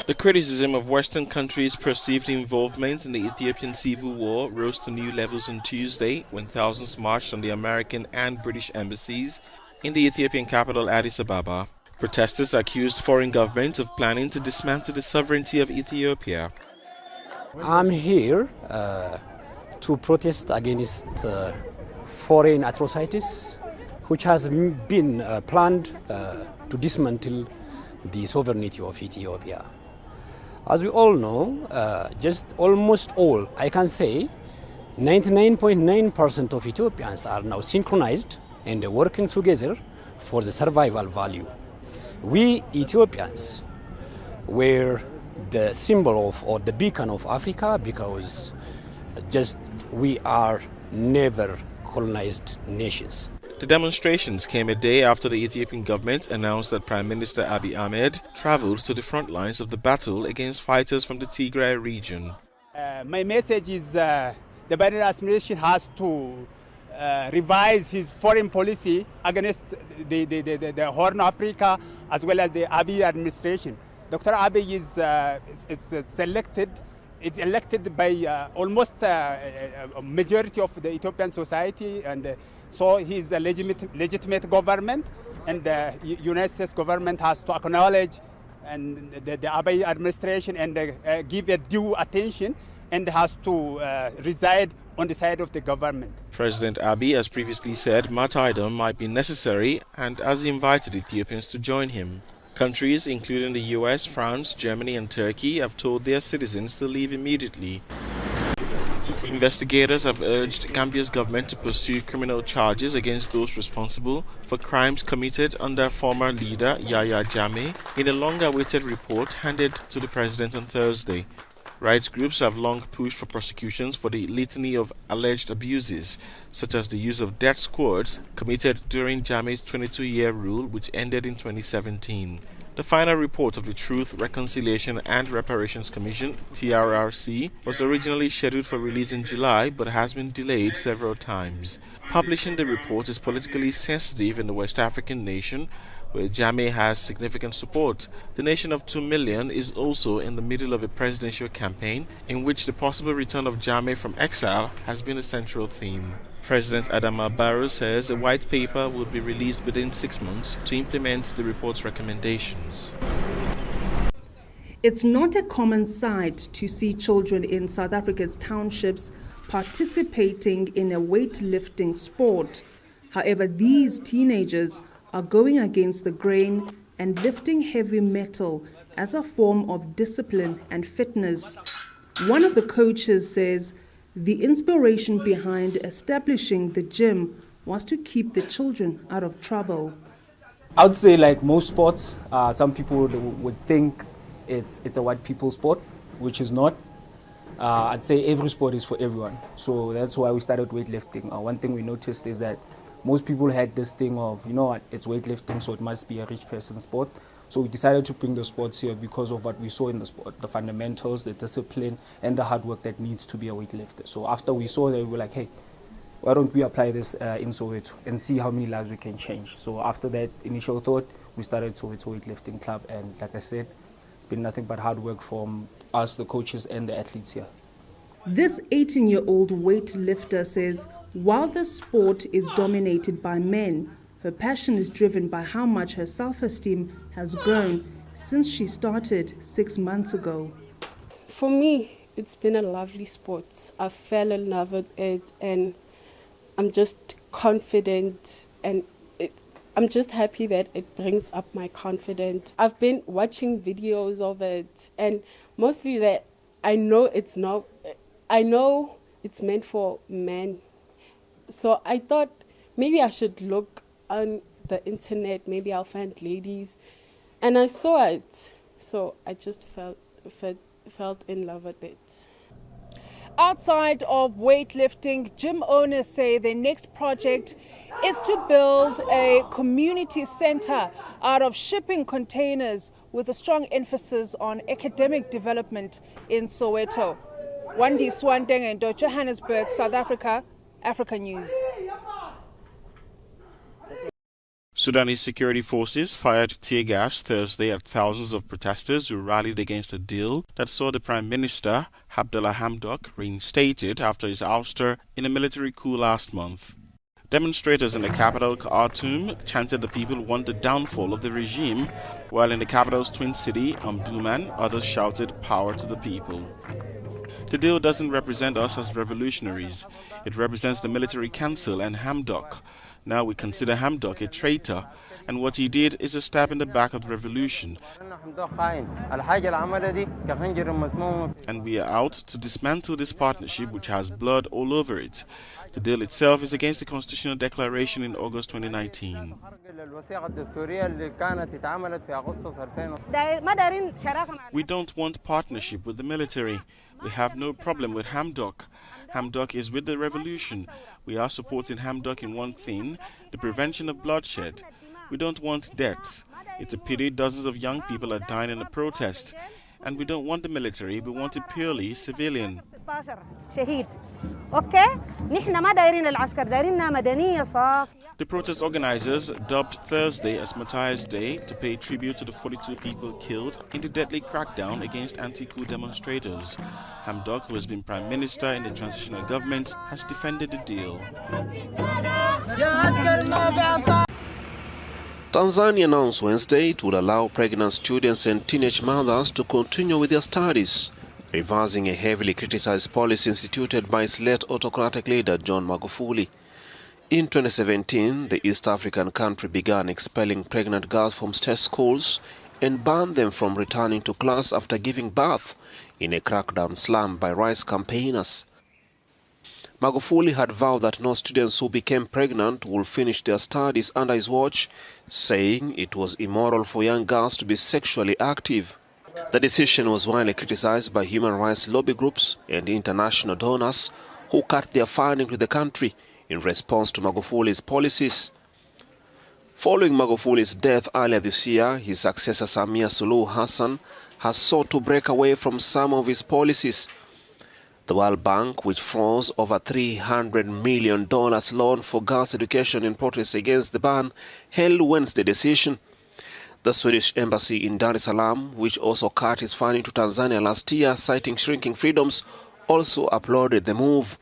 The criticism of Western countries' perceived involvement in the Ethiopian civil war rose to new levels on Tuesday when thousands marched on the American and British embassies in the Ethiopian capital Addis Ababa. Protesters accused foreign governments of planning to dismantle the sovereignty of Ethiopia. I'm here to protest against foreign atrocities which has been planned to dismantle the sovereignty of Ethiopia. As we all know, just almost all, I can say, 99.9% of Ethiopians are now synchronized and working together for the survival value. We Ethiopians were the symbol of, or the beacon of Africa, because just we are never colonized nations. The demonstrations came a day after the Ethiopian government announced that Prime Minister Abiy Ahmed traveled to the front lines of the battle against fighters from the Tigray region. My message is the Biden administration has to revise his foreign policy against the Horn of Africa as well as the Abiy administration. Dr. Abiy is elected by almost a majority of the Ethiopian society, and so he's a legitimate government, and the United States government has to acknowledge and the Abiy administration and give it due attention, and has to reside on the side of the government. President Abiy has previously said martyrdom might be necessary and has invited Ethiopians to join him. Countries including the US, France, Germany and Turkey have told their citizens to leave immediately. Investigators have urged Gambia's government to pursue criminal charges against those responsible for crimes committed under former leader Yahya Jammeh in a long-awaited report handed to the president on Thursday. Rights groups have long pushed for prosecutions for the litany of alleged abuses, such as the use of death squads committed during Jammeh's 22-year rule, which ended in 2017. The final report of the Truth, Reconciliation and Reparations Commission, TRRC, was originally scheduled for release in July but has been delayed several times. Publishing the report is politically sensitive in the West African nation, where Jammeh has significant support. The nation of 2 million is also in the middle of a presidential campaign in which the possible return of Jammeh from exile has been a central theme. President Adama Barrow says a white paper will be released within 6 months to implement the report's recommendations. It's not a common sight to see children in South Africa's townships participating in a weightlifting sport. However, these teenagers are going against the grain and lifting heavy metal as a form of discipline and fitness. One of the coaches says the inspiration behind establishing the gym was to keep the children out of trouble. I would say, like most sports, some people would think it's a white people sport, which is not. I'd say every sport is for everyone. So that's why we started weightlifting. One thing we noticed is that most people had this thing of, you know what, it's weightlifting, so it must be a rich person's sport. So we decided to bring the sports here because of what we saw in the sport, the fundamentals, the discipline, and the hard work that needs to be a weightlifter. So after we saw that, we were like, hey, why don't we apply this in Soweto and see how many lives we can change? So after that initial thought, we started Soweto Weightlifting Club, and like I said, it's been nothing but hard work from us, the coaches, and the athletes here. This 18-year-old weightlifter says while the sport is dominated by men, her passion is driven by how much her self-esteem has grown since she started 6 months ago. For me, it's been a lovely sport. I fell in love with it, and I'm just confident, and I'm just happy that it brings up my confidence. I've been watching videos of it, and mostly that I know it's meant for men. So I thought maybe I should look on the internet, maybe I'll find ladies, and I saw it. So I just felt in love with it. Outside of weightlifting, gym owners say their next project is to build a community center out of shipping containers with a strong emphasis on academic development in Soweto. Wandi Swandeng, Johannesburg, South Africa, Africa News. Sudanese security forces fired tear gas Thursday at thousands of protesters who rallied against a deal that saw the Prime Minister, Abdallah Hamdok, reinstated after his ouster in a military coup last month. Demonstrators in the capital, Khartoum, chanted the people want the downfall of the regime, while in the capital's twin city, Omdurman, others shouted power to the people. The deal doesn't represent us as revolutionaries. It represents the military council and Hamdok. Now we consider Hamdok a traitor, and what he did is a stab in the back of the revolution. And we are out to dismantle this partnership which has blood all over it. The deal itself is against the constitutional declaration in August 2019. We don't want partnership with the military. We have no problem with Hamdok. Hamdok is with the revolution. We are supporting Hamdok in one thing, the prevention of bloodshed. We don't want deaths. It's a pity dozens of young people are dying in the protest. And we don't want the military, we want it purely civilian. The protest organizers dubbed Thursday as Matthias Day to pay tribute to the 42 people killed in the deadly crackdown against anti-coup demonstrators. Hamdok, who has been prime minister in the transitional government, has defended the deal. Tanzania announced Wednesday it would allow pregnant students and teenage mothers to continue with their studies, reversing a heavily criticized policy instituted by its late autocratic leader John Magufuli. In 2017, the East African country began expelling pregnant girls from state schools and banned them from returning to class after giving birth in a crackdown slammed by rights campaigners. Magufuli had vowed that no students who became pregnant would finish their studies under his watch, saying it was immoral for young girls to be sexually active. The decision was widely criticized by human rights lobby groups and international donors who cut their funding to the country in response to Magufuli's policies. Following Magufuli's death earlier this year, his successor Samia Suluhu Hassan has sought to break away from some of his policies. The World Bank, which froze over $300 million loan for girls' education in protest against the ban, held Wednesday decision. The Swedish embassy in Dar es Salaam, which also cut its funding to Tanzania last year, citing shrinking freedoms, also applauded the move.